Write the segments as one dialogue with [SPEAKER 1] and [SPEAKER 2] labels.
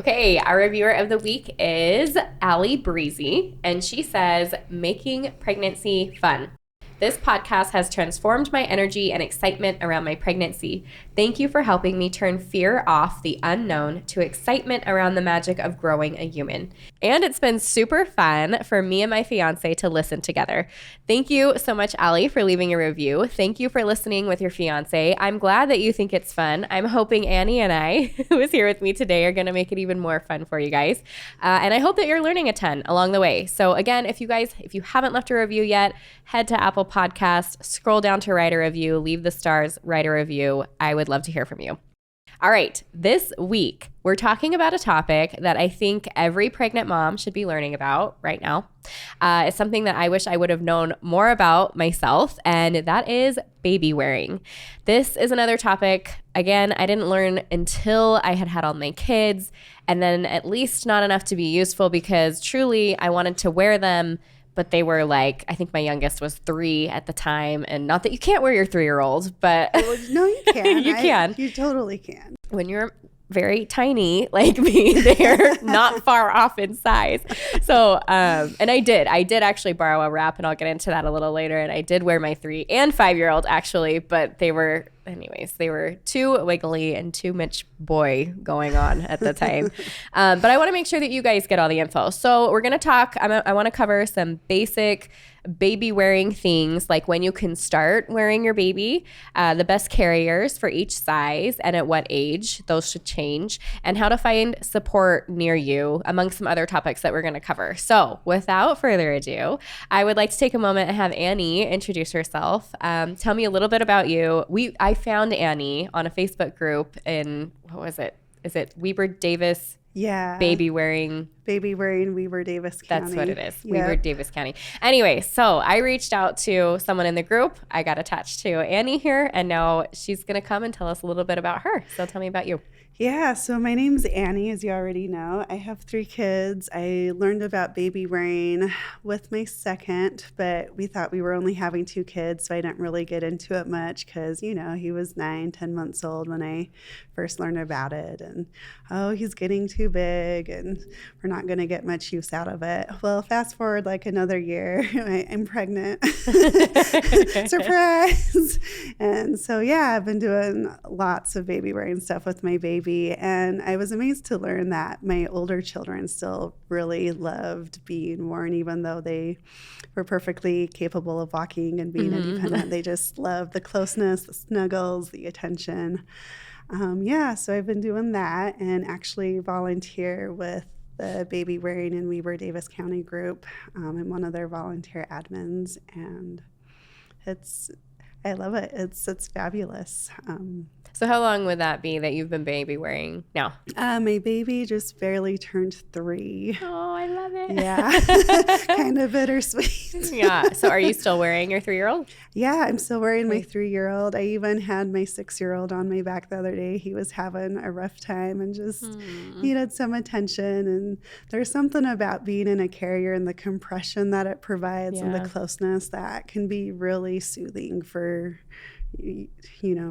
[SPEAKER 1] Okay, our reviewer of the week is Allie Breezy, and she says, making pregnancy fun. This podcast has transformed my energy and excitement around my pregnancy. Thank you for helping me turn fear off the unknown to excitement around the magic of growing a human. And it's been super fun for me and my fiance to listen together. Thank you so much, Allie, for leaving a review. Thank you for listening with your fiance. I'm glad that you think it's fun. I'm hoping Annie and I, who is here with me today, are going to make it even more fun for you guys. And I hope that you're learning a ton along the way. So again, if you haven't left a review yet, head to Apple Podcast, scroll down to write a review, leave the stars, write a review. I would love to hear from you. All right, this week, we're talking about a topic that I think every pregnant mom should be learning about right now. It's something that I wish I would have known more about myself, and that is baby wearing. This is another topic, again, I didn't learn until I had all my kids, and then at least not enough to be useful because truly I wanted to wear them. But they were like, I think my youngest was 3 at the time. And not that you can't wear your 3-year-old, but
[SPEAKER 2] well, no, you can.
[SPEAKER 1] You can.
[SPEAKER 2] You totally can.
[SPEAKER 1] When you're very tiny like me, they're not far off in size. So, and I did actually borrow a wrap, and I'll get into that a little later. And I did wear my 3 and 5-year-old actually, but they were too wiggly and too much boy going on at the time. But I want to make sure that you guys get all the info. So we're going to talk, I want to cover some basic baby wearing things, like when you can start wearing your baby, the best carriers for each size and at what age those should change, and how to find support near you, among some other topics that we're going to cover. So without further ado, I would like to take a moment and have Annie introduce herself. Tell me a little bit about you. I found Annie on a Facebook group in, what was it? Is it Weber Davis?
[SPEAKER 2] Yeah.
[SPEAKER 1] Babywearing
[SPEAKER 2] Weber Davis County.
[SPEAKER 1] That's what it is.
[SPEAKER 2] Yep.
[SPEAKER 1] Weber Davis County. Anyway, so I reached out to someone in the group. I got attached to Annie here, and now she's going to come and tell us a little bit about her. So tell me about you.
[SPEAKER 2] Yeah, so my name's Annie, as you already know. I have 3 kids. I learned about baby wearing with my second, but we thought we were only having 2 kids, so I didn't really get into it much because, he was 9-10 months old when I first learned about it. And, he's getting too big, and we're not going to get much use out of it. Well, fast forward like another year, I'm pregnant. Surprise! And so, yeah, I've been doing lots of baby wearing stuff with my baby. And I was amazed to learn that my older children still really loved being worn, even though they were perfectly capable of walking and being independent. They just loved the closeness, the snuggles, the attention. So I've been doing that and actually volunteer with the Babywearing and Weber Davis County group. I'm one of their volunteer admins, and I love it. It's fabulous.
[SPEAKER 1] So how long would that be that you've been baby wearing now?
[SPEAKER 2] My baby just barely turned 3.
[SPEAKER 1] Oh, I love it.
[SPEAKER 2] Yeah. Kind of bittersweet.
[SPEAKER 1] Yeah. So are you still wearing your 3-year-old?
[SPEAKER 2] Yeah, I'm still wearing my 3-year-old. I even had my 6-year-old on my back the other day. He was having a rough time and just needed some attention. And there's something about being in a carrier and the compression that it provides and the closeness that can be really soothing for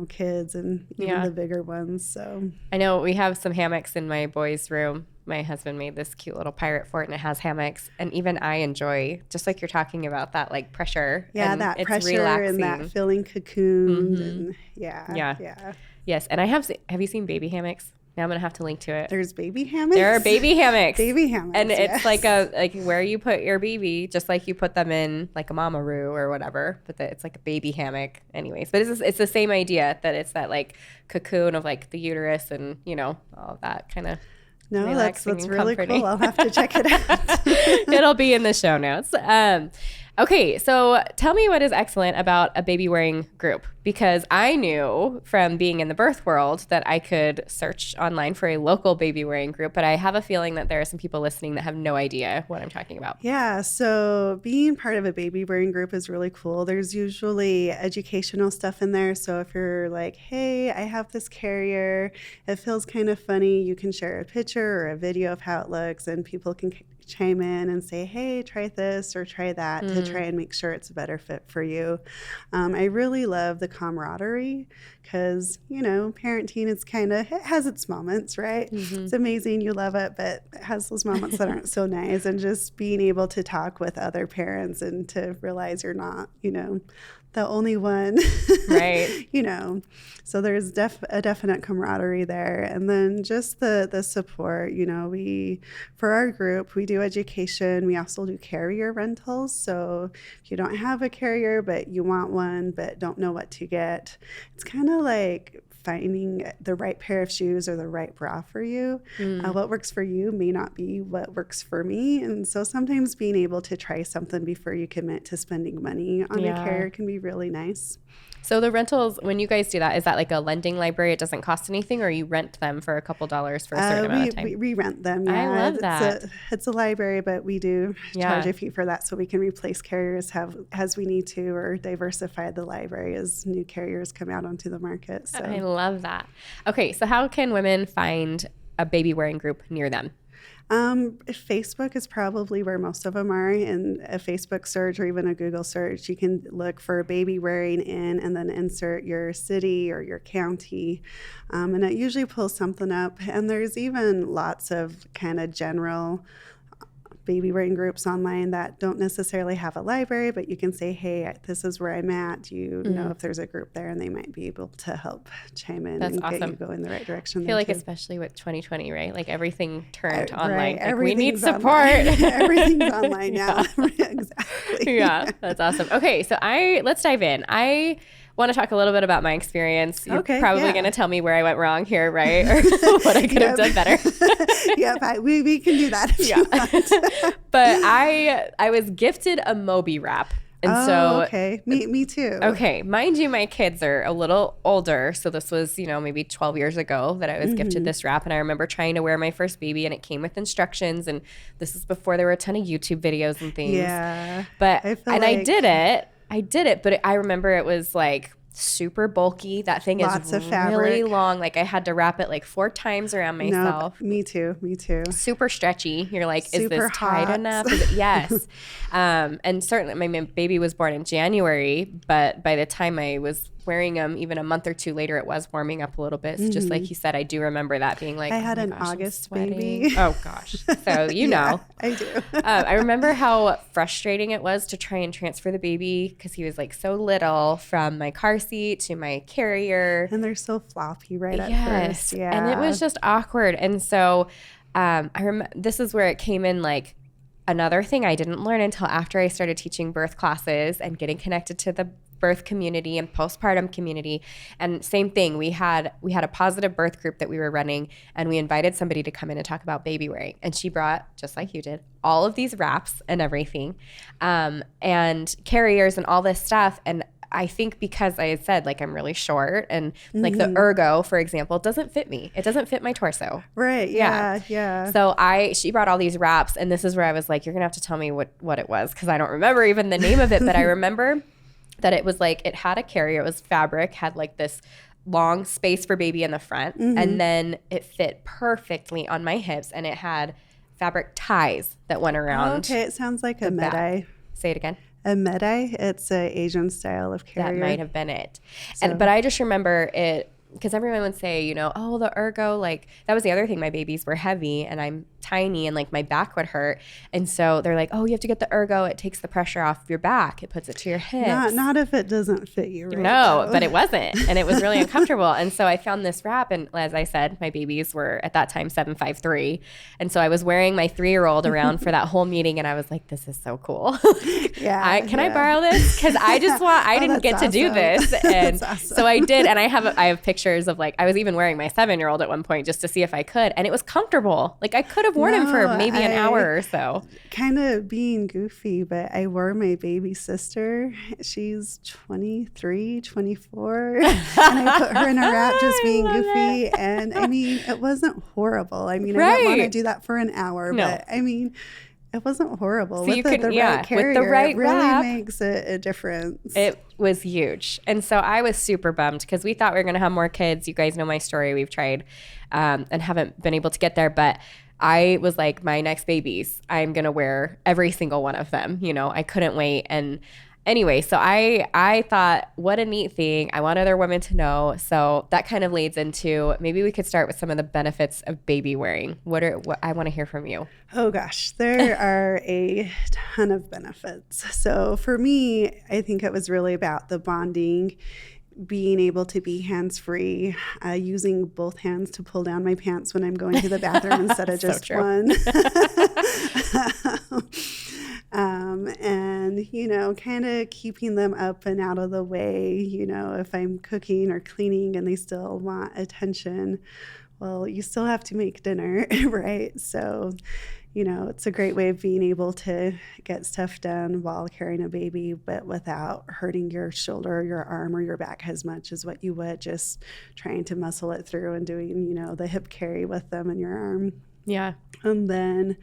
[SPEAKER 2] kids and even the bigger ones. So
[SPEAKER 1] I know we have some hammocks in my boys' room. My husband made this cute little pirate fort, and it has hammocks. And even I enjoy, just like you're talking about, that like pressure.
[SPEAKER 2] Yeah,
[SPEAKER 1] and
[SPEAKER 2] that
[SPEAKER 1] it's
[SPEAKER 2] pressure
[SPEAKER 1] relaxing.
[SPEAKER 2] And that feeling cocooned. And yeah.
[SPEAKER 1] Yes, and have you seen baby hammocks? Now I'm gonna have to link to it.
[SPEAKER 2] There's baby hammocks.
[SPEAKER 1] There are baby hammocks.
[SPEAKER 2] Baby hammocks,
[SPEAKER 1] and it's like where you put your baby, just like you put them in like a mama-roo or whatever. But it's like a baby hammock, anyways. But it's the same idea, that it's that like cocoon of like the uterus and all of that kind of.
[SPEAKER 2] No, that's really cool. I'll have to check it out.
[SPEAKER 1] It'll be in the show notes. Okay, so tell me what is excellent about a baby wearing group, because I knew from being in the birth world that I could search online for a local baby wearing group, but I have a feeling that there are some people listening that have no idea what I'm talking about.
[SPEAKER 2] Yeah, so being part of a baby wearing group is really cool. There's usually educational stuff in there. So if you're like, hey, I have this carrier, it feels kind of funny, you can share a picture or a video of how it looks, and people can chime in and say, hey, try this or try that to try and make sure it's a better fit for you. I really love the camaraderie because, parenting is it has its moments, right? It's amazing. You love it, but it has those moments that aren't so nice. And just being able to talk with other parents and to realize you're not, the only one,
[SPEAKER 1] right?
[SPEAKER 2] So there's a definite camaraderie there. And then just the support, for our group, we do education. We also do carrier rentals. So if you don't have a carrier, but you want one, but don't know what to get, it's kind of like finding the right pair of shoes or the right bra for you. What works for you may not be what works for me. And so sometimes being able to try something before you commit to spending money on a carrier can be really nice.
[SPEAKER 1] So the rentals, when you guys do that, is that like a lending library? It doesn't cost anything, or you rent them for a couple dollars for a certain amount of time?
[SPEAKER 2] We rent them. Yeah.
[SPEAKER 1] I love that.
[SPEAKER 2] It's a library, but we do charge a fee for that, so we can replace carriers as we need to, or diversify the library as new carriers come out onto the market. So
[SPEAKER 1] I love that. Okay, so how can women find a baby wearing group near them?
[SPEAKER 2] Facebook is probably where most of them are. In a Facebook search or even a Google search, you can look for baby wearing in and then insert your city or your county. And it usually pulls something up. And there's even lots of kind of general baby wearing groups online that don't necessarily have a library, but you can say, hey, this is where I'm at. Do you know if there's a group there? And they might be able to help chime in and get you going the right direction.
[SPEAKER 1] I feel like especially with 2020, right? Like everything turned online. Like we need support.
[SPEAKER 2] Everything's online now. Exactly.
[SPEAKER 1] Yeah, that's awesome. Okay, so let's dive in. I want to talk a little bit about my experience. You're probably going to tell me where I went wrong here, right? Or what I could have done better.
[SPEAKER 2] We can do that if you want.
[SPEAKER 1] But I was gifted a Moby wrap. And
[SPEAKER 2] okay. Me too.
[SPEAKER 1] Okay. Mind you, my kids are a little older. So this was, maybe 12 years ago that I was gifted this wrap. And I remember trying to wear my first baby, and it came with instructions. And this is before there were a ton of YouTube videos and things.
[SPEAKER 2] Yeah.
[SPEAKER 1] But, I did it. But I remember it was like super bulky. That thing
[SPEAKER 2] Lots
[SPEAKER 1] is
[SPEAKER 2] of fabric.
[SPEAKER 1] Really long. Like I had to wrap it like 4 times around myself.
[SPEAKER 2] Me too.
[SPEAKER 1] Super stretchy. You're like,
[SPEAKER 2] super
[SPEAKER 1] is this tight enough? Yes. And certainly my baby was born in January, but by the time I was wearing them, even a month or two later, it was warming up a little bit. So just like you said, I do remember that being like,
[SPEAKER 2] I had an August baby.
[SPEAKER 1] Oh gosh. So know.
[SPEAKER 2] I do.
[SPEAKER 1] I remember how frustrating it was to try and transfer the baby because he was like so little from my car seat to my carrier.
[SPEAKER 2] And they're so floppy at first. Yeah.
[SPEAKER 1] And it was just awkward. And so I remember this is where it came in like another thing I didn't learn until after I started teaching birth classes and getting connected to the birth community and postpartum community. And same thing, we had a positive birth group that we were running, and we invited somebody to come in and talk about baby wearing. And she brought, just like you did, all of these wraps and everything, and carriers and all this stuff. And I think because I had said, like, I'm really short and like the ergo, for example, doesn't fit me. It doesn't fit my torso.
[SPEAKER 2] Right. Yeah.
[SPEAKER 1] So she brought all these wraps, and this is where I was like, you're going to have to tell me what it was, because I don't remember even the name of it. But I remember that it was like, it had a carrier. It was fabric, had like this long space for baby in the front. And then it fit perfectly on my hips, and it had fabric ties that went around.
[SPEAKER 2] Okay. It sounds like a medai.
[SPEAKER 1] Say it again.
[SPEAKER 2] A medai. It's an Asian style of carrier.
[SPEAKER 1] That might have been it. But I just remember it, because everyone would say, oh, the ergo, like that was the other thing. My babies were heavy and I'm tiny and like my back would hurt. And so they're like, oh, you have to get the ergo. It takes the pressure off your back. It puts it to your hips.
[SPEAKER 2] Not if it doesn't fit you right.
[SPEAKER 1] No, but it wasn't. And it was really uncomfortable. And so I found this wrap. And as I said, my babies were at that time 7'5", And so I was wearing my 3-year-old around for that whole meeting. And I was like, this is so cool. Can I borrow this? Because I didn't get to do this. And so I did. And I have pictures of like, I was even wearing my 7-year-old at one point just to see if I could. And it was comfortable. Like I could have worn him for maybe an hour or so.
[SPEAKER 2] Kind of being goofy, but I wore my baby sister. She's 23, 24. And I put her in a wrap just being goofy. And I mean, it wasn't horrible. I mean, I don't want to do that for an hour, but I mean, it wasn't horrible.
[SPEAKER 1] So
[SPEAKER 2] with the right carrier,
[SPEAKER 1] with the right
[SPEAKER 2] it really
[SPEAKER 1] wrap,
[SPEAKER 2] makes a difference.
[SPEAKER 1] It was huge. And so I was super bummed because we thought we were going to have more kids. You guys know my story. We've tried and haven't been able to get there. But I was like, my next babies, I'm going to wear every single one of them. You know, I couldn't wait. And anyway, so I thought, what a neat thing. I want other women to know. So that kind of leads into, maybe we could start with some of the benefits of baby wearing. What I want to hear from you.
[SPEAKER 2] Oh gosh, there are a ton of benefits. So for me, I think it was really about the bonding, being able to be hands-free, using both hands to pull down my pants when I'm going to the bathroom instead of just one. And, you know, kind of keeping them up and out of the way, you know, if I'm cooking or cleaning and they still want attention, well, you still have to make dinner, right? So, you know, it's a great way of being able to get stuff done while carrying a baby, but without hurting your shoulder, your arm, or your back as much as what you would just trying to muscle it through and doing, you know, the hip carry with them in your arm.
[SPEAKER 1] Yeah.
[SPEAKER 2] And then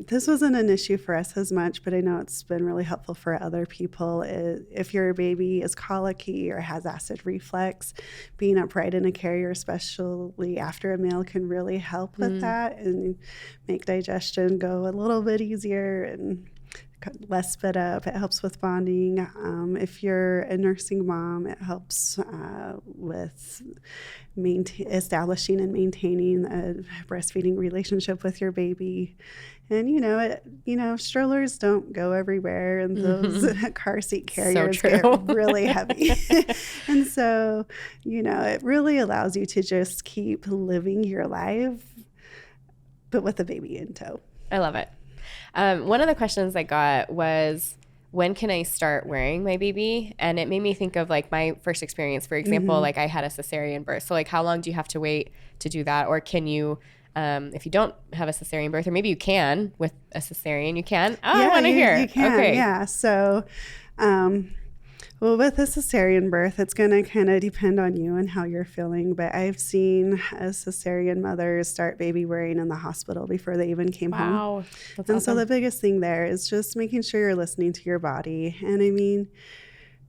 [SPEAKER 2] this wasn't an issue for us as much, but I know it's been really helpful for other people. If your baby is colicky or has acid reflux, being upright in a carrier, especially after a meal, can really help with that and make digestion go a little bit easier and less spit up. It helps with bonding. If you're a nursing mom, it helps with establishing and maintaining a breastfeeding relationship with your baby. And strollers don't go everywhere, and those car seat carriers get really heavy. And so, it really allows you to just keep living your life, but with a baby in tow.
[SPEAKER 1] I love it. One of the questions I got was, when can I start wearing my baby? And it made me think of like my first experience. For example, like I had a cesarean birth. So like, how long do you have to wait to do that? Or can you, if you don't have a cesarean birth, or maybe you can with a cesarean, you can? Oh, yeah, I want to hear.
[SPEAKER 2] You can,
[SPEAKER 1] okay.
[SPEAKER 2] Yeah. So, well, with a cesarean birth, it's going to kind of depend on you and how you're feeling. But I've seen a cesarean mothers start baby wearing in the hospital before they even came home.
[SPEAKER 1] Wow. That's
[SPEAKER 2] and
[SPEAKER 1] awesome.
[SPEAKER 2] So the biggest thing there is just making sure you're listening to your body. And I mean,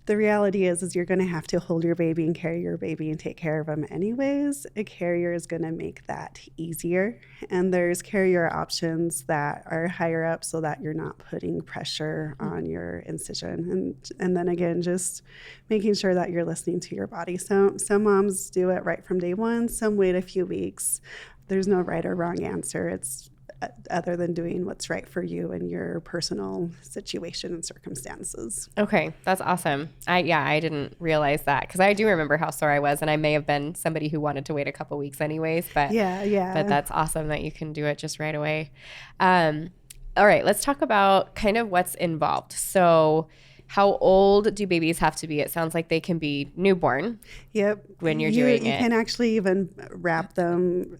[SPEAKER 2] the reality is you're going to have to hold your baby and carry your baby and take care of them anyways. A carrier is going to make that easier. And there's carrier options that are higher up so that you're not putting pressure on your incision. And then again, just making sure that you're listening to your body. So some moms do it right from day one. Some wait a few weeks. There's no right or wrong answer. It's other than doing what's right for you and your personal situation and circumstances.
[SPEAKER 1] Okay, that's awesome. I didn't realize that, because I do remember how sore I was, and I may have been somebody who wanted to wait a couple weeks anyways, but
[SPEAKER 2] yeah.
[SPEAKER 1] But that's awesome that you can do it just right away. All right, let's talk about kind of what's involved. So how old do babies have to be? It sounds like they can be newborn.
[SPEAKER 2] Yep.
[SPEAKER 1] When you're doing it.
[SPEAKER 2] You can actually even wrap them,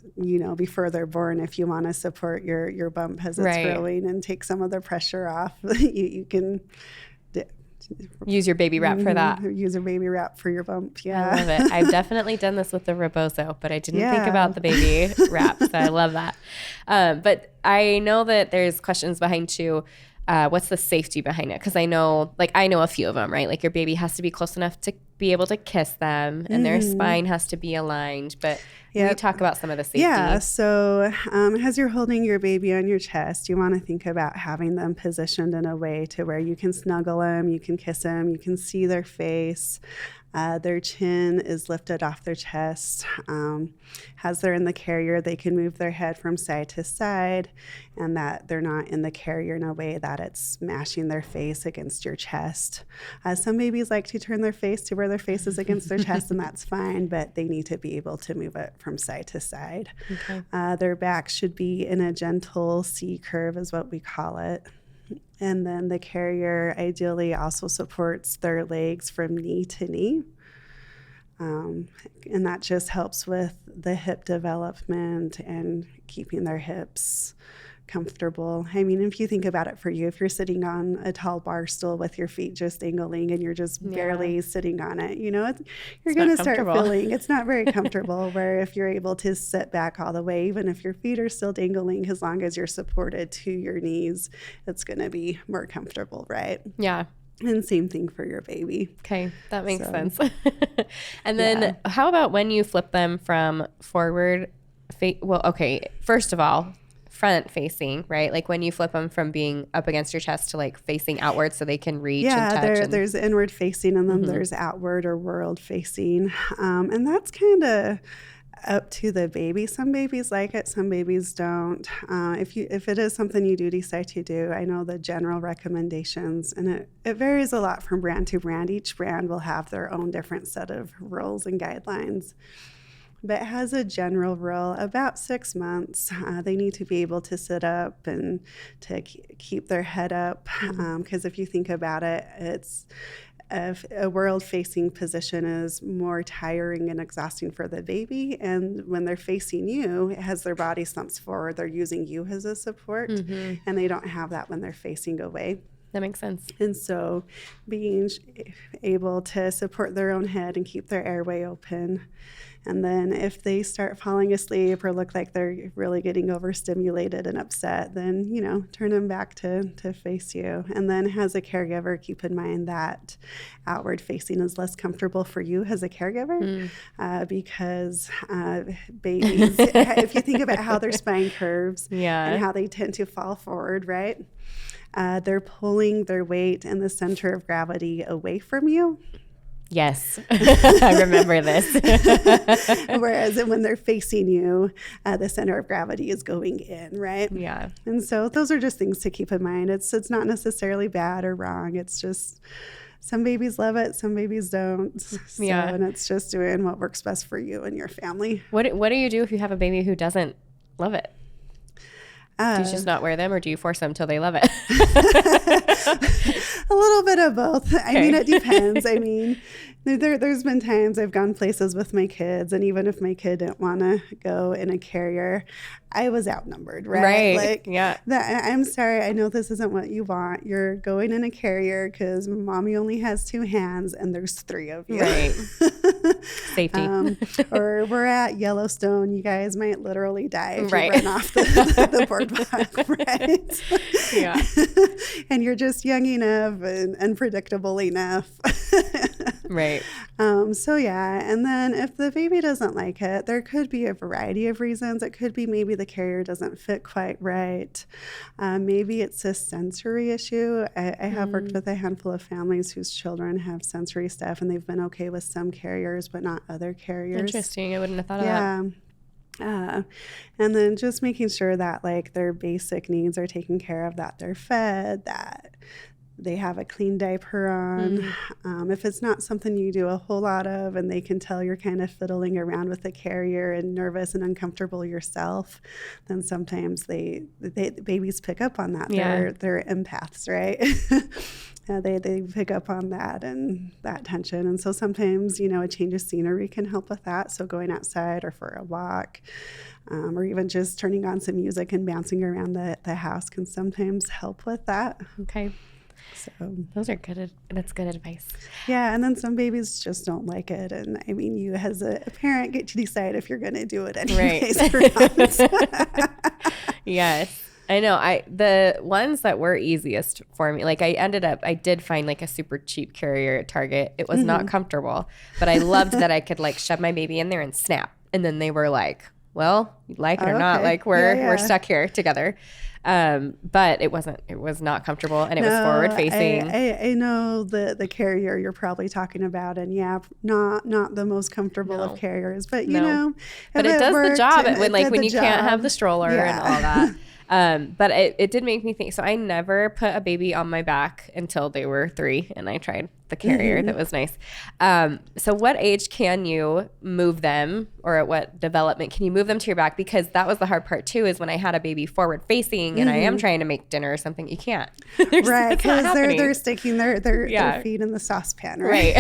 [SPEAKER 2] before they're born if you want to support your bump as it's growing and take some of the pressure off. You can
[SPEAKER 1] use your baby wrap for that.
[SPEAKER 2] Use a baby wrap for your bump. Yeah.
[SPEAKER 1] I love it. I've definitely done this with the Rebozo, but I didn't think about the baby wrap. So I love that. But I know that there's questions behind too. What's the safety behind it? Because I know a few of them, right? Like your baby has to be close enough to be able to kiss them, and their spine has to be aligned. But can you talk about some of the safety?
[SPEAKER 2] Yeah. So as you're holding your baby on your chest, you want to think about having them positioned in a way to where you can snuggle them, you can kiss them, you can see their face. Their chin is lifted off their chest. As they're in the carrier, they can move their head from side to side, and that they're not in the carrier in a way that it's smashing their face against your chest. Some babies like to turn their face to where their face is against their chest, and that's fine, but they need to be able to move it from side to side. Okay. Their back should be in a gentle C curve is what we call it. And then the carrier ideally also supports their legs from knee to knee. And that just helps with the hip development and keeping their hips comfortable. I mean, if you think about it for you, if you're sitting on a tall bar stool with your feet just dangling and you're just barely sitting on it, you're going to start feeling it's not very comfortable. Where if you're able to sit back all the way, even if your feet are still dangling, as long as you're supported to your knees, it's going to be more comfortable, right?
[SPEAKER 1] Yeah.
[SPEAKER 2] And same thing for your baby.
[SPEAKER 1] Okay, that makes sense. And then how about when you flip them from forward well, okay. First of all, front facing, right? Like when you flip them from being up against your chest to like facing outward so they can reach and touch.
[SPEAKER 2] There's inward facing and then there's outward or world facing. And that's kind of up to the baby. Some babies like it, some babies don't. If it is something you do decide to do, I know the general recommendations, and it varies a lot from brand to brand. Each brand will have their own different set of rules and guidelines. But it has a general rule, about 6 months, they need to be able to sit up and to keep their head up. Because if you think about it, it's a world-facing position is more tiring and exhausting for the baby. And when they're facing you, it has their body slumps forward. They're using you as a support, and they don't have that when they're facing away.
[SPEAKER 1] That makes sense.
[SPEAKER 2] And so being able to support their own head and keep their airway open. And then if they start falling asleep or look like they're really getting overstimulated and upset, then, turn them back to face you. And then as a caregiver, keep in mind that outward facing is less comfortable for you as a caregiver because babies, if you think about how their spine curves and how they tend to fall forward, right? They're pulling their weight and the center of gravity away from you.
[SPEAKER 1] Yes, I remember this.
[SPEAKER 2] Whereas when they're facing you, the center of gravity is going in, right?
[SPEAKER 1] Yeah.
[SPEAKER 2] And so those are just things to keep in mind. It's not necessarily bad or wrong. It's just some babies love it, some babies don't. So, and it's just doing what works best for you and your family.
[SPEAKER 1] What do you do if you have a baby who doesn't love it? Do you just not wear them, or do you force them till they love it?
[SPEAKER 2] A little bit of both. Okay. I mean, it depends. I mean, there's been times I've gone places with my kids, and even if my kid didn't want to go in a carrier, I was outnumbered, right? Like, I'm sorry, I know this isn't what you want. You're going in a carrier because mommy only has 2 hands and there's 3 of you.
[SPEAKER 1] Right. Safety.
[SPEAKER 2] Or we're at Yellowstone. You guys might literally die if you run off the boardwalk, right?
[SPEAKER 1] Yeah.
[SPEAKER 2] And you're just young enough and unpredictable enough.
[SPEAKER 1] Right.
[SPEAKER 2] And then if the baby doesn't like it, there could be a variety of reasons. It could be maybe the carrier doesn't fit quite right. Maybe it's a sensory issue. I have worked with a handful of families whose children have sensory stuff, and they've been okay with some carriers, but not other carriers.
[SPEAKER 1] Interesting. I wouldn't have thought of that.
[SPEAKER 2] And then just making sure that like their basic needs are taken care of, that they're fed, that they have a clean diaper on. If it's not something you do a whole lot of and they can tell you're kind of fiddling around with the carrier and nervous and uncomfortable yourself, then sometimes babies pick up on that. They're empaths, right? They pick up on that and that tension. And so sometimes, a change of scenery can help with that. So going outside or for a walk, or even just turning on some music and bouncing around the house can sometimes help with that.
[SPEAKER 1] Okay.
[SPEAKER 2] So
[SPEAKER 1] those are good. That's good advice.
[SPEAKER 2] Yeah, and then some babies just don't like it, and I mean, you as a parent get to decide if you're going to do it anyways or not.
[SPEAKER 1] Yes, I know. The ones that were easiest for me, like I did find like a super cheap carrier at Target. It was not comfortable, but I loved that I could like shove my baby in there and snap, and then they were like, "Well, you like it or not, like we're stuck here together." But it was not comfortable, and it was forward facing.
[SPEAKER 2] I know the carrier you're probably talking about, and not the most comfortable of carriers, but
[SPEAKER 1] but it does the job when you can't have the stroller and all that. But it did make me think. So I never put a baby on my back until they were 3, and I tried the carrier. That was nice. So what age can you move them, or at what development can you move them to your back? Because that was the hard part too, is when I had a baby forward facing and I am trying to make dinner or something, you can't.
[SPEAKER 2] Right, because they're sticking their feet in the saucepan, right?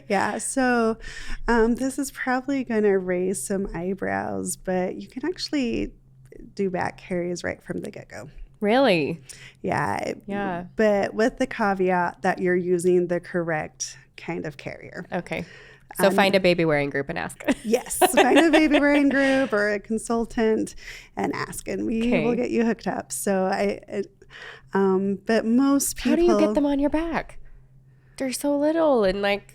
[SPEAKER 2] Yeah. So this is probably going to raise some eyebrows, but you can actually do back carries right from the get-go.
[SPEAKER 1] Really?
[SPEAKER 2] Yeah. But with the caveat that you're using the correct kind of carrier.
[SPEAKER 1] Okay. So find a baby-wearing group and ask.
[SPEAKER 2] Yes. Find a baby-wearing group or a consultant and ask, and we will get you hooked up. So but most people...
[SPEAKER 1] How do you get them on your back? They're so little and like...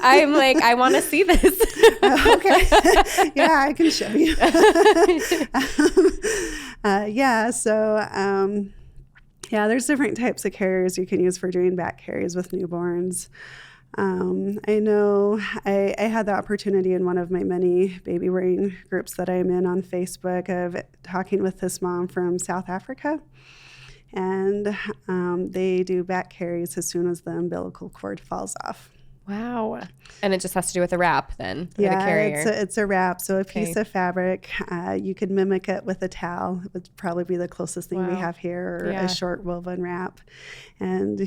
[SPEAKER 1] I'm like, I want to see this.
[SPEAKER 2] Okay. Yeah, Yeah, I can show you. There's different types of carriers you can use for doing back carries with newborns. I know I had the opportunity in one of my many baby wearing groups that I'm in on Facebook of talking with this mom from South Africa. And they do back carries as soon as the umbilical cord falls off.
[SPEAKER 1] Wow. And it just has to do with a wrap then?
[SPEAKER 2] Yeah,
[SPEAKER 1] the carrier.
[SPEAKER 2] It's a wrap. So a piece of fabric, you could mimic it with a towel. It would probably be the closest thing we have here, or a short woven wrap. And,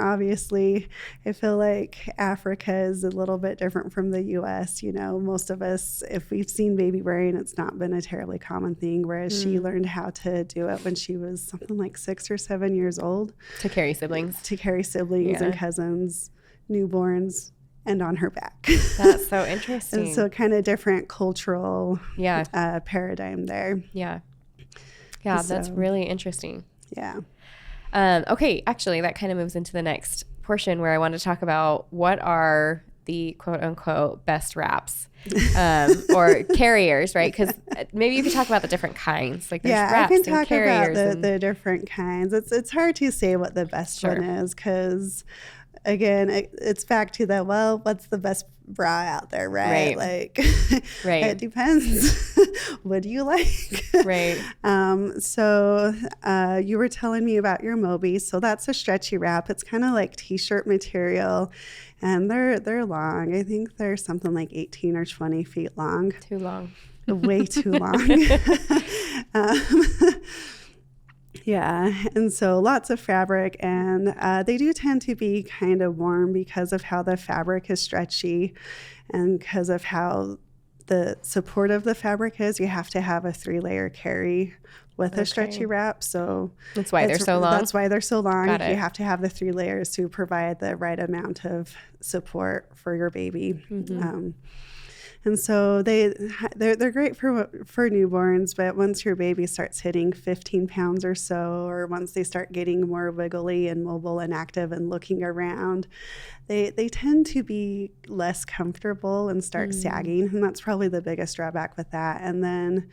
[SPEAKER 2] obviously, I feel like Africa is a little bit different from the U.S. Most of us, if we've seen baby wearing, it's not been a terribly common thing, whereas she learned how to do it when she was something like 6 or 7 years old.
[SPEAKER 1] To carry siblings.
[SPEAKER 2] And cousins, newborns, and on her back.
[SPEAKER 1] That's so interesting.
[SPEAKER 2] And so kind of different cultural paradigm there.
[SPEAKER 1] Yeah. Yeah, that's really interesting.
[SPEAKER 2] Yeah.
[SPEAKER 1] Okay, actually, that kind of moves into the next portion where I want to talk about what are the quote unquote best wraps or carriers, right? Because maybe you could talk about the different kinds. Like there's wraps and carriers.
[SPEAKER 2] I can talk about the different kinds. It's hard to say what the best one is because, again, it's back to that, what's the best bra out there, right? It depends. What do you like?
[SPEAKER 1] Right.
[SPEAKER 2] So you were telling me about your Moby. So that's a stretchy wrap. It's kind of like t-shirt material, and they're long. I think they're something like 18 or 20 feet long.
[SPEAKER 1] Too long.
[SPEAKER 2] Way too long. Yeah, and so lots of fabric, and they do tend to be kind of warm because of how the fabric is stretchy and because of how the support of the fabric is. You have to have a 3-layer carry with a stretchy wrap. So
[SPEAKER 1] that's why they're so long?
[SPEAKER 2] That's why they're so long.
[SPEAKER 1] Got it.
[SPEAKER 2] You have to have the 3 layers to provide the right amount of support for your baby.
[SPEAKER 1] Mm-hmm.
[SPEAKER 2] And so they're great for newborns, but once your baby starts hitting 15 pounds or so, or once they start getting more wiggly and mobile and active and looking around, they tend to be less comfortable and start sagging, and that's probably the biggest drawback with that. And then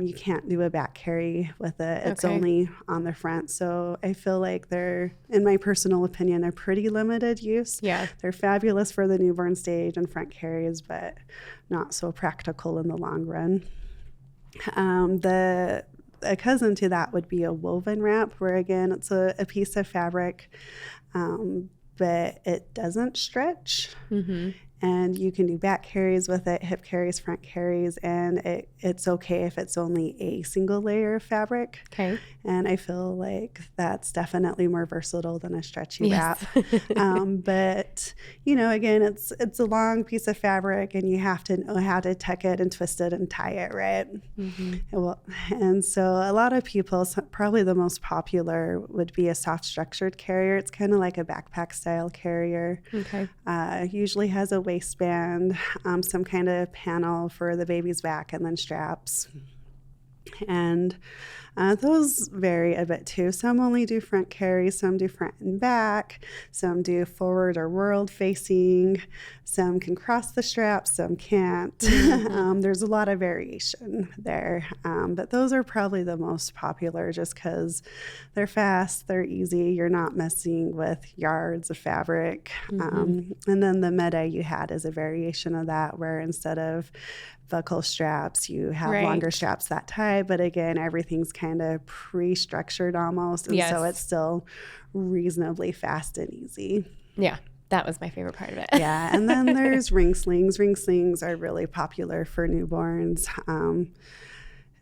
[SPEAKER 2] you can't do a back carry with it. It's only on the front. So I feel like they're, in my personal opinion, a pretty limited use.
[SPEAKER 1] Yeah.
[SPEAKER 2] They're fabulous for the newborn stage and front carries, but not so practical in the long run. A cousin to that would be a woven wrap, where again, it's a piece of fabric, but it doesn't stretch. Mm-hmm. And you can do back carries with it, hip carries, front carries, and it's okay if it's only a single layer of fabric. Okay. And I feel like that's definitely more versatile than a stretchy wrap. But, again, it's a long piece of fabric, and you have to know how to tuck it and twist it and tie it, right? Mm-hmm. And so a lot of people, probably the most popular would be a soft structured carrier. It's kind of like a backpack style carrier. Okay. Usually has a waistband, some kind of panel for the baby's back, and then straps. And those vary a bit too. Some only do front carry, some do front and back, some do forward or world facing, some can cross the straps, some can't. Mm-hmm. There's a lot of variation there, but those are probably the most popular just because they're fast, they're easy, you're not messing with yards of fabric. Mm-hmm. And then the Meta you had is a variation of that, where instead of buckle straps, you have longer straps that tie, but again, everything's kind of pre-structured almost, and so it's still reasonably fast and easy.
[SPEAKER 1] Yeah, that was my favorite part of it.
[SPEAKER 2] Yeah, and then there's ring slings. Ring slings are really popular for newborns.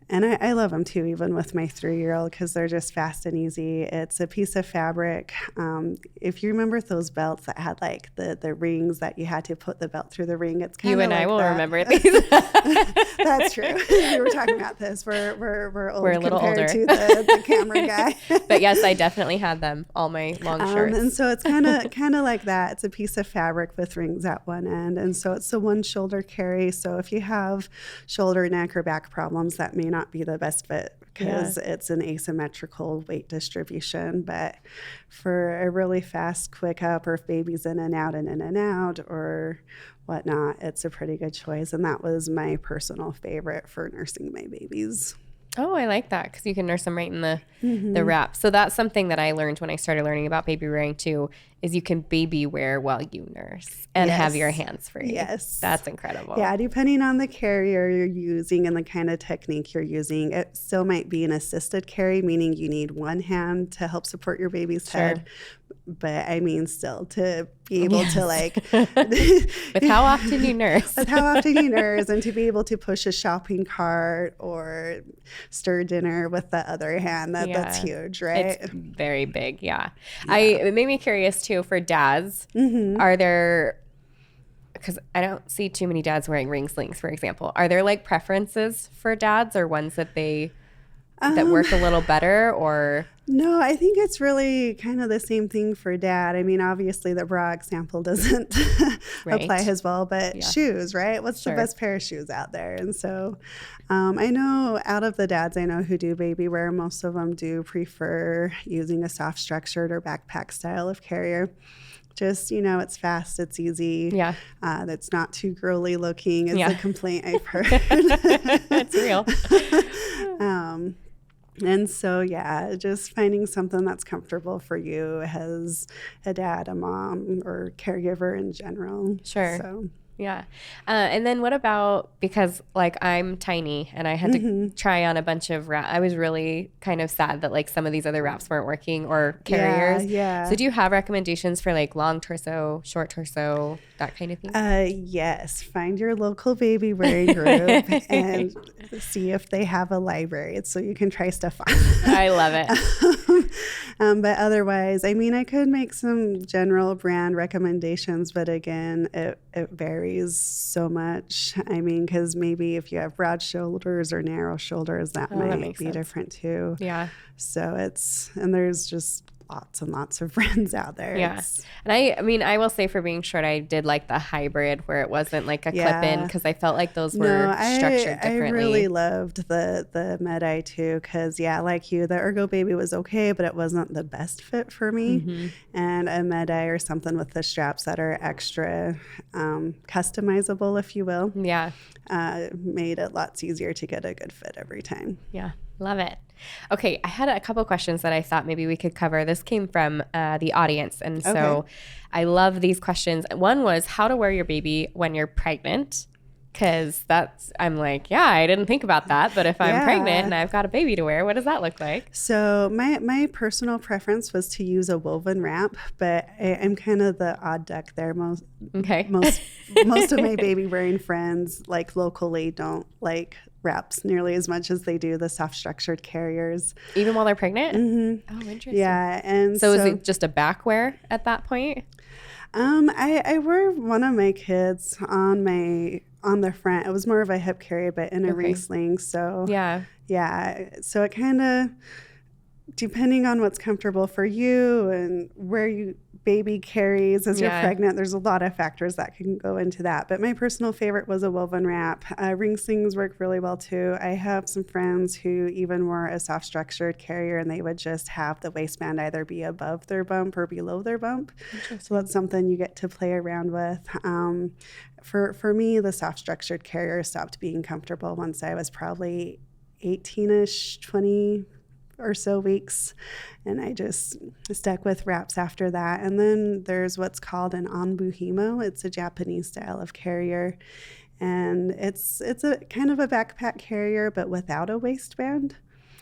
[SPEAKER 2] And I love them too, even with my 3-year-old, because they're just fast and easy. It's a piece of fabric. If you remember those belts that had like the rings that you had to put the belt through the ring, it's kind of like that. You and I will
[SPEAKER 1] remember these.
[SPEAKER 2] That's true. We were talking about this. We're old.
[SPEAKER 1] We're a little older
[SPEAKER 2] to the camera guy.
[SPEAKER 1] But yes, I definitely had them, all my long shirts.
[SPEAKER 2] And so it's kind of like that. It's a piece of fabric with rings at one end, and so it's a one shoulder carry. So if you have shoulder, neck, or back problems, that may not be the best fit because it's an asymmetrical weight distribution. But for a really fast, quick up, or if baby's in and out and in and out, or whatnot, it's a pretty good choice. And that was my personal favorite for nursing my babies.
[SPEAKER 1] Oh, I like that because you can nurse them right in the wrap. So that's something that I learned when I started learning about baby wearing too, is you can baby wear while you nurse and have your hands free.
[SPEAKER 2] Yes.
[SPEAKER 1] That's incredible.
[SPEAKER 2] Yeah, depending on the carrier you're using and the kind of technique you're using, it still might be an assisted carry, meaning you need one hand to help support your baby's head. But I mean, still to be able to like
[SPEAKER 1] with how often you nurse,
[SPEAKER 2] and to be able to push a shopping cart or stir dinner with the other hand, that's huge, right?
[SPEAKER 1] It's very big. Yeah. It made me curious too for dads. Are there, because I don't see too many dads wearing ring slings, for example, are there like preferences for dads or ones that that work a little better or?
[SPEAKER 2] No, I think it's really kind of the same thing for dad. I mean, obviously the bra example doesn't apply as well, but shoes, right? What's the best pair of shoes out there? And so I know out of the dads I know who do baby wear, most of them do prefer using a soft structured or backpack style of carrier. Just, it's fast, it's easy.
[SPEAKER 1] Yeah.
[SPEAKER 2] It's not too girly looking is a complaint I've heard.
[SPEAKER 1] It's real.
[SPEAKER 2] And so, just finding something that's comfortable for you as a dad, a mom, or caregiver in general.
[SPEAKER 1] Sure.
[SPEAKER 2] So.
[SPEAKER 1] Yeah. And then what about, because like I'm tiny and I had to try on a bunch of wraps. I was really kind of sad that like some of these other wraps weren't working or carriers.
[SPEAKER 2] Yeah.
[SPEAKER 1] So do you have recommendations for like long torso, short torso, that kind of thing?
[SPEAKER 2] Yes. Find your local baby wearing group and see if they have a library so you can try stuff on.
[SPEAKER 1] I love it.
[SPEAKER 2] But otherwise, I mean, I could make some general brand recommendations, but again, it varies so much. I mean, because maybe if you have broad shoulders or narrow shoulders, that might be different too.
[SPEAKER 1] Yeah.
[SPEAKER 2] So and there's just lots and lots of brands out there.
[SPEAKER 1] Yeah. And I mean, I will say for being short, I did like the hybrid where it wasn't like a clip-in because I felt like those were structured differently. I
[SPEAKER 2] really loved the Med-Eye too because, like you, the Ergo Baby was okay, but it wasn't the best fit for me. And a Med-Eye or something with the straps that are extra customizable, if you will, made it lots easier to get a good fit every time.
[SPEAKER 1] Yeah. Love it. Okay, I had a couple questions that I thought maybe we could cover. This came from the audience, and so I love these questions. One was how to wear your baby when you're pregnant, because I'm like, I didn't think about that, but if I'm pregnant and I've got a baby to wear, what does that look like?
[SPEAKER 2] So my personal preference was to use a woven wrap, but I'm kind of the odd duck there. Most of my baby wearing friends, like locally, don't like wraps nearly as much as they do the soft structured carriers.
[SPEAKER 1] Even while they're pregnant? Oh, interesting.
[SPEAKER 2] Yeah. And
[SPEAKER 1] so is it just a back wear at that point?
[SPEAKER 2] I wore one of my kids on the front. It was more of a hip carry, but in a ring sling. So so it kind of, depending on what's comfortable for you and where you baby carries as you're pregnant, there's a lot of factors that can go into that. But my personal favorite was a woven wrap. Ring slings work really well too. I have some friends who even wore a soft structured carrier and they would just have the waistband either be above their bump or below their bump. So that's something you get to play around with. For me, the soft structured carrier stopped being comfortable once I was probably 18-ish, 20 or so weeks, and I just stuck with wraps after that. And then there's what's called an onbuhimo. It's a Japanese style of carrier, and it's a kind of a backpack carrier but without a waistband.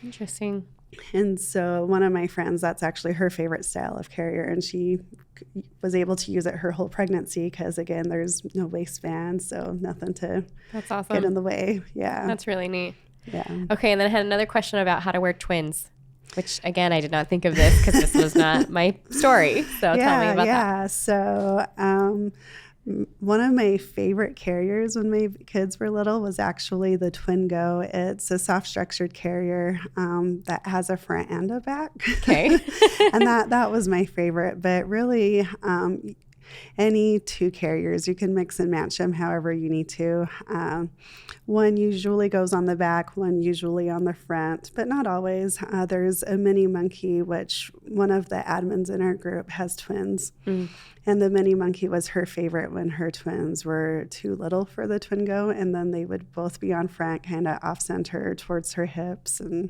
[SPEAKER 1] Interesting.
[SPEAKER 2] And so one of my friends, that's actually her favorite style of carrier, and she was able to use it her whole pregnancy because, again, there's no waistband, so nothing to get in the way. Yeah.
[SPEAKER 1] That's really neat.
[SPEAKER 2] Yeah.
[SPEAKER 1] Okay, and then I had another question about how to wear twins, which, again, I did not think of this because this was not my story. So tell me about that.
[SPEAKER 2] So one of my favorite carriers when my kids were little was actually the Twingo. It's a soft structured carrier that has a front and a back.
[SPEAKER 1] Okay.
[SPEAKER 2] And that was my favorite. But really, any 2 carriers. You can mix and match them however you need to. One usually goes on the back, one usually on the front, but not always. There's a mini monkey, which one of the admins in our group has twins. And the mini monkey was her favorite when her twins were too little for the Twingo, and then they would both be on front, kind of off center towards her hips. And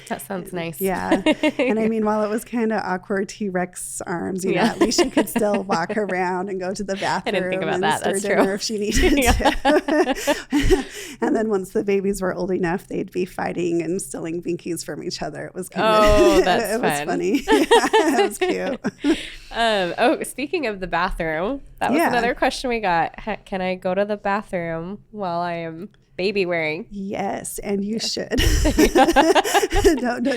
[SPEAKER 1] that sounds nice.
[SPEAKER 2] Yeah. And I mean, while it was kind of awkward T-Rex arms, you know, at least she could still walk around and go to the bathroom.
[SPEAKER 1] I didn't think about
[SPEAKER 2] and
[SPEAKER 1] that. That's
[SPEAKER 2] dinner
[SPEAKER 1] true.
[SPEAKER 2] if she needed to. And then once the babies were old enough, they'd be fighting and stealing binkies from each other. It was kind of,
[SPEAKER 1] that's
[SPEAKER 2] it was
[SPEAKER 1] fun.
[SPEAKER 2] funny. It was cute.
[SPEAKER 1] Speaking of the bathroom, that was another question we got. Can I go to the bathroom while I am baby wearing?
[SPEAKER 2] Yes, and you should.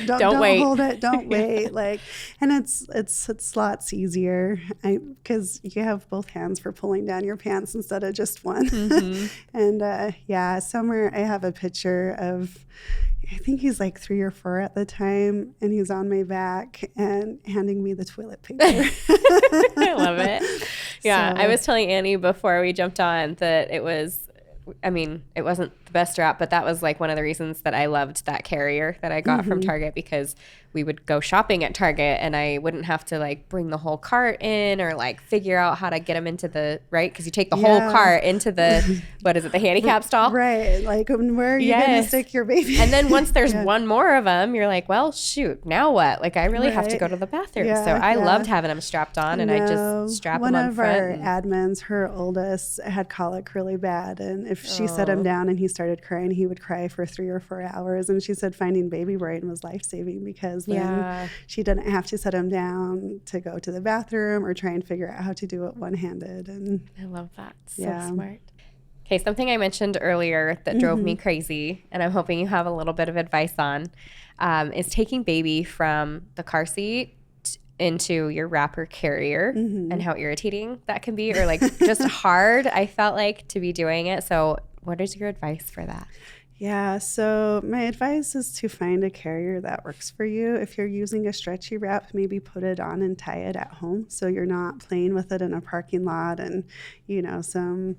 [SPEAKER 2] don't
[SPEAKER 1] wait.
[SPEAKER 2] Hold it. Don't wait. Like, and it's lots easier because you have both hands for pulling down your pants instead of just one. And somewhere I have a picture of, I think he's like 3 or 4 at the time, and he's on my back and handing me the toilet paper.
[SPEAKER 1] I love it. Yeah, I was telling Annie before we jumped on that it was, I mean, it wasn't the best wrap, but that was like one of the reasons that I loved that carrier that I got from Target, because we would go shopping at Target and I wouldn't have to like bring the whole cart in or like figure out how to get them into the, right? Because you take the whole cart into the, what is it, the handicap stall?
[SPEAKER 2] Right. Like, where are you going to stick your baby?
[SPEAKER 1] And then once there's one more of them, you're like, well, shoot, now what? Like, I really have to go to the bathroom. So I loved having them strapped on, and I just strap them on front.
[SPEAKER 2] One of our admins, her oldest, had colic really bad. And if she set him down and he started crying, he would cry for 3 or 4 hours. And she said finding Babywearing was life-saving, because then she didn't have to set him down to go to the bathroom or try and figure out how to do it one-handed. And
[SPEAKER 1] I love that. So smart. Okay, something I mentioned earlier that drove me crazy, and I'm hoping you have a little bit of advice on, is taking baby from the car seat into your wrapper carrier, and how irritating that can be, or like just hard, I felt like, to be doing it. So what is your advice for that?
[SPEAKER 2] Yeah, so my advice is to find a carrier that works for you. If you're using a stretchy wrap, maybe put it on and tie it at home, so you're not playing with it in a parking lot and, you know, some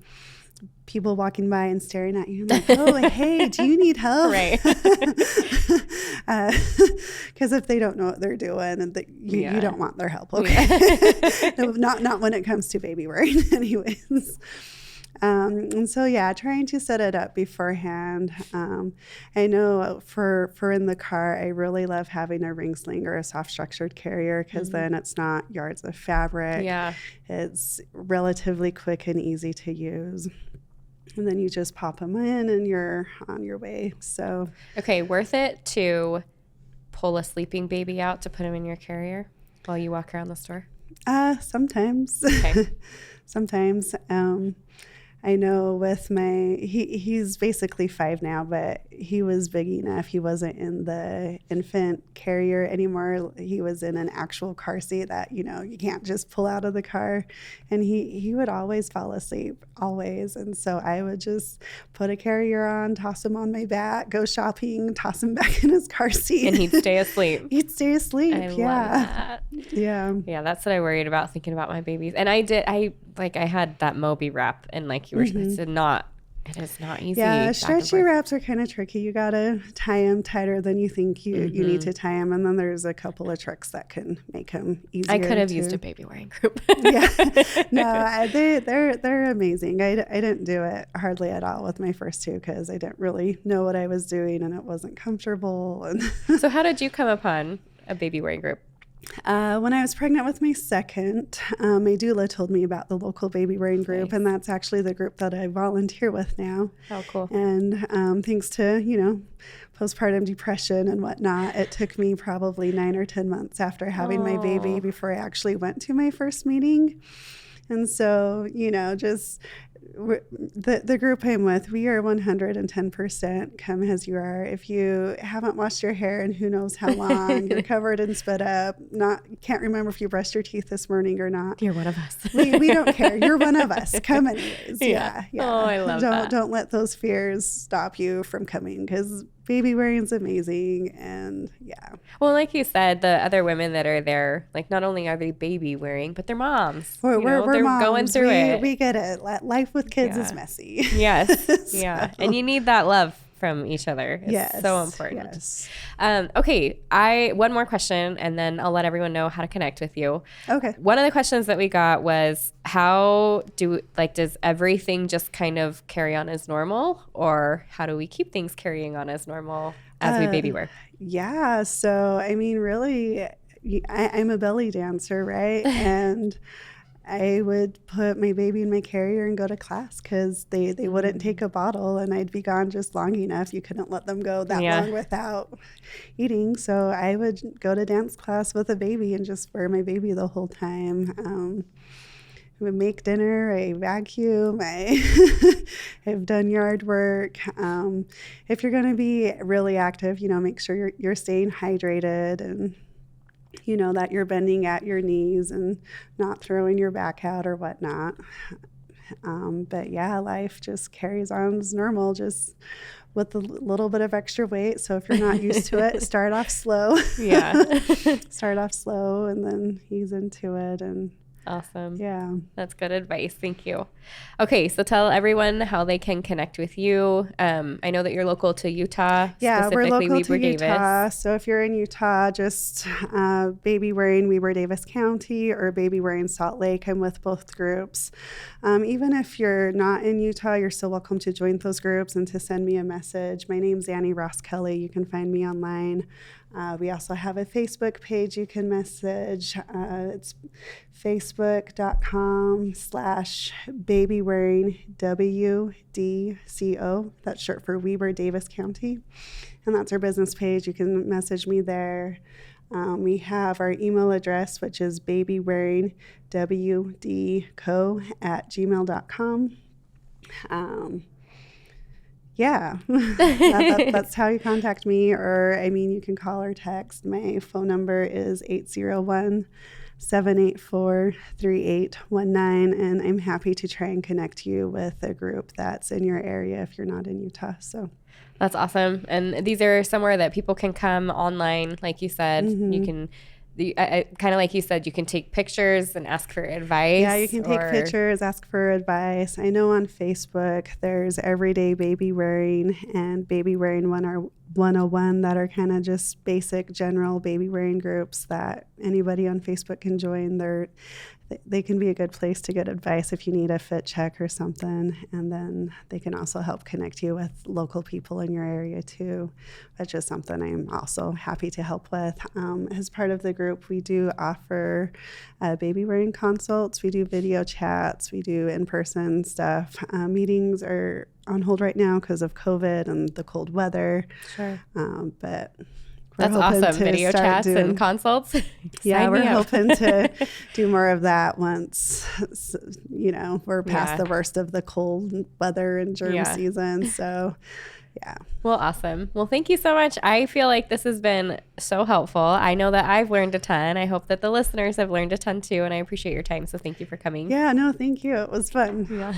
[SPEAKER 2] people walking by and staring at you like, oh, hey, do you need help?
[SPEAKER 1] Right.
[SPEAKER 2] Because if they don't know what they're doing, and you don't want their help, okay? No, not when it comes to baby wearing anyways. And so, trying to set it up beforehand. I know for in the car, I really love having a ring sling or a soft structured carrier, because then it's not yards of fabric. Yeah. It's relatively quick and easy to use. And then you just pop them in and you're on your way. So,
[SPEAKER 1] okay, worth it to pull a sleeping baby out to put him in your carrier while you walk around the store?
[SPEAKER 2] Sometimes.
[SPEAKER 1] Okay.
[SPEAKER 2] Sometimes. I know with he's basically 5 now, but he was big enough. He wasn't in the infant carrier anymore. He was in an actual car seat that, you know, you can't just pull out of the car. And he would always fall asleep, always. And so I would just put a carrier on, toss him on my back, go shopping, toss him back in his car seat.
[SPEAKER 1] And he'd stay asleep.
[SPEAKER 2] He'd stay asleep,
[SPEAKER 1] I love that.
[SPEAKER 2] Yeah.
[SPEAKER 1] Yeah, that's what I worried about thinking about my babies. And I had that Moby wrap, and like you were it is not easy.
[SPEAKER 2] Yeah, stretchy wraps are kind of tricky. You got to tie them tighter than you think you need to tie them. And then there's a couple of tricks that can make them easier.
[SPEAKER 1] I could have used a baby wearing group.
[SPEAKER 2] No, they're amazing. I didn't do it hardly at all with my first 2, because I didn't really know what I was doing and it wasn't comfortable. And
[SPEAKER 1] So how did you come upon a baby wearing group?
[SPEAKER 2] When I was pregnant with my second, my doula told me about the local Babywearing group, and that's actually the group that I volunteer with now.
[SPEAKER 1] Oh, cool.
[SPEAKER 2] And thanks to, postpartum depression and whatnot, it took me probably 9 or 10 months after having my baby before I actually went to my first meeting. And so, just the group I'm with, we are 110% come as you are. If you haven't washed your hair in who knows how long, you're covered in spit up, can't remember if you brushed your teeth this morning or not.
[SPEAKER 1] You're one of us.
[SPEAKER 2] We don't care. You're one of us. Come anyways. Yeah.
[SPEAKER 1] Oh, I love that.
[SPEAKER 2] Don't let those fears stop you from coming, because baby wearing's amazing. And yeah.
[SPEAKER 1] Well, like you said, the other women that are there, like not only are they baby wearing, but they're moms.
[SPEAKER 2] We're
[SPEAKER 1] they're
[SPEAKER 2] moms.
[SPEAKER 1] Going through it.
[SPEAKER 2] We get it. Life with kids is messy.
[SPEAKER 1] Yes.
[SPEAKER 2] So.
[SPEAKER 1] Yeah. And you need that love from each other. It's so important.
[SPEAKER 2] Yes.
[SPEAKER 1] Okay. One more question, and then I'll let everyone know how to connect with you.
[SPEAKER 2] Okay.
[SPEAKER 1] One of the questions that we got was, does everything just kind of carry on as normal, or how do we keep things carrying on as normal as we baby wear?
[SPEAKER 2] Yeah. So, I mean, really, I'm a belly dancer, right? And I would put my baby in my carrier and go to class because they wouldn't take a bottle, and I'd be gone just long enough. You couldn't let them go that long without eating. So I would go to dance class with a baby and just wear my baby the whole time. I would make dinner, I vacuum, I've done yard work. If you're going to be really active, make sure you're staying hydrated, and that you're bending at your knees and not throwing your back out or whatnot. But yeah, life just carries on as normal, just with a little bit of extra weight. So if you're not used to it, start off slow.
[SPEAKER 1] Yeah.
[SPEAKER 2] Start off slow and then ease into it. And
[SPEAKER 1] awesome.
[SPEAKER 2] Yeah.
[SPEAKER 1] That's good advice. Thank you. Okay. So tell everyone how they can connect with you. I know that you're local to Utah.
[SPEAKER 2] Yeah, we're local
[SPEAKER 1] Weber
[SPEAKER 2] to Utah. So if you're in Utah, just Babywearing Weber Davis County or Babywearing Salt Lake. I'm with both groups. Even if you're not in Utah, you're still welcome to join those groups and to send me a message. My name's Annie Roskelley. You can find me online. We also have a Facebook page you can message. It's facebook.com/babywearing WDCO. That's short for Weber Davis County. And that's our business page. You can message me there. We have our email address, which is babywearingwdco@gmail.com. Yeah, that's how you contact me. Or, you can call or text. My phone number is 801-784-3819, and I'm happy to try and connect you with a group that's in your area if you're not in Utah. So
[SPEAKER 1] that's awesome. And these are somewhere that people can come online, like you said. Mm-hmm. You can kind of like you said, you can take pictures and ask for advice.
[SPEAKER 2] Yeah, you can take pictures, ask for advice. I know on Facebook there's Everyday Baby Wearing and Babywearing 101 that are kind of just basic general baby wearing groups that anybody on Facebook can join. They can be a good place to get advice if you need a fit check or something. And then they can also help connect you with local people in your area too, which is something I'm also happy to help with. As part of the group, we do offer baby wearing consults. We do video chats. We do in-person stuff. Meetings are on hold right now because of COVID and the cold weather.
[SPEAKER 1] Sure.
[SPEAKER 2] But
[SPEAKER 1] that's awesome. Video chats and consults.
[SPEAKER 2] Yeah, we're hoping to do more of that once, we're past the worst of the cold weather and germ season. So, yeah.
[SPEAKER 1] Well, awesome. Well, thank you so much. I feel like this has been so helpful. I know that I've learned a ton. I hope that the listeners have learned a ton too, and I appreciate your time. So thank you for coming.
[SPEAKER 2] Yeah, no, thank you. It was fun.
[SPEAKER 1] Yeah.